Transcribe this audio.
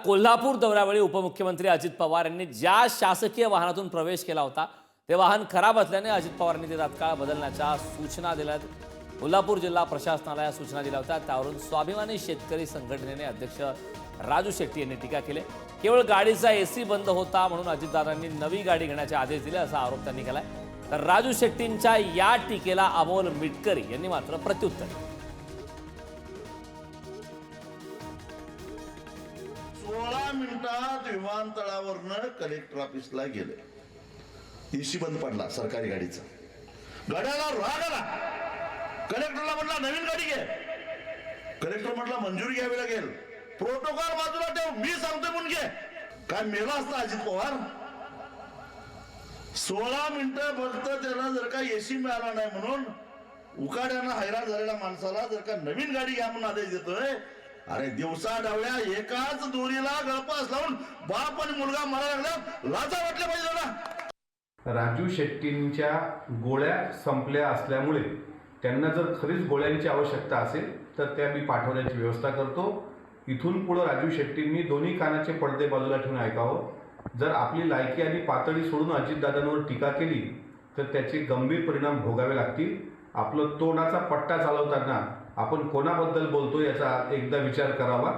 कोल्हापूर दौऱ्यावेळी उपमुख्यमंत्री अजित पवार यांनी ज्या शासकीय वाहनातून प्रवेश केला होता ते वाहन खराब असल्याने अजित पवारांनी ते तात्काळ बदलण्याच्या सूचना दिल्या. कोल्हापूर जिल्हा प्रशासनाला या सूचना दिल्या होत्या. त्यावरून स्वाभिमानी शेतकरी संघटनेने अध्यक्ष राजू शेट्टी यांनी टीका केली. केवळ गाडीचा एसी बंद होता म्हणून अजितदादांनी नवी गाडी घेण्याचे आदेश दिले असा आरोप त्यांनी केलाय. तर राजू शेट्टींच्या या टीकेला अमोल मिटकरी यांनी मात्र प्रत्युत्तर दिलं. 16 मिनिटात विमानतळावरनं कलेक्टर ऑफिसला गेले. एसी बंद पडला सरकारी गाडीचा. गाड्याला राग आला. कलेक्टरला म्हटला नवीन गाडी घे. कलेक्टर म्हटला मंजुरी घ्यावी लागेल. प्रोटोकॉल बाजूला ठेव, मी सांगतोय म्हणून घे. काय मेला असता अजित पवार? 16 मिनिटं फक्त त्याला जर का एसी मिळाला नाही म्हणून उकाड्यानं हैराण झालेल्या माणसाला जर का नवीन गाडी घ्या म्हणून आदेश देतोय. अरे दिवसा डावल्या एकाच दोरीला गळपास लावून बाप आणि मुलगा मारायला लागला. लाजा वाटल्या पाहिजे ना. राजू शेट्टींच्या गोळ्या संपल्या असल्यामुळे त्यांना जर खरीच गोळ्यांची आवश्यकता असेल तर त्या मी पाठवण्याची व्यवस्था करतो. इथून पुढे राजू शेट्टींनी दोन्ही कानाचे पडदे बाजूला ठेवून ऐकावं. जर आपली लायकी आणि पातळी सोडून अजितदादांवर टीका केली तर त्याचे गंभीर परिणाम भोगावे लागतील. आपलं तोंडाचा पट्टा चालवताना आपण कोणाबद्दल बोलतो याचा एकदा विचार करावा.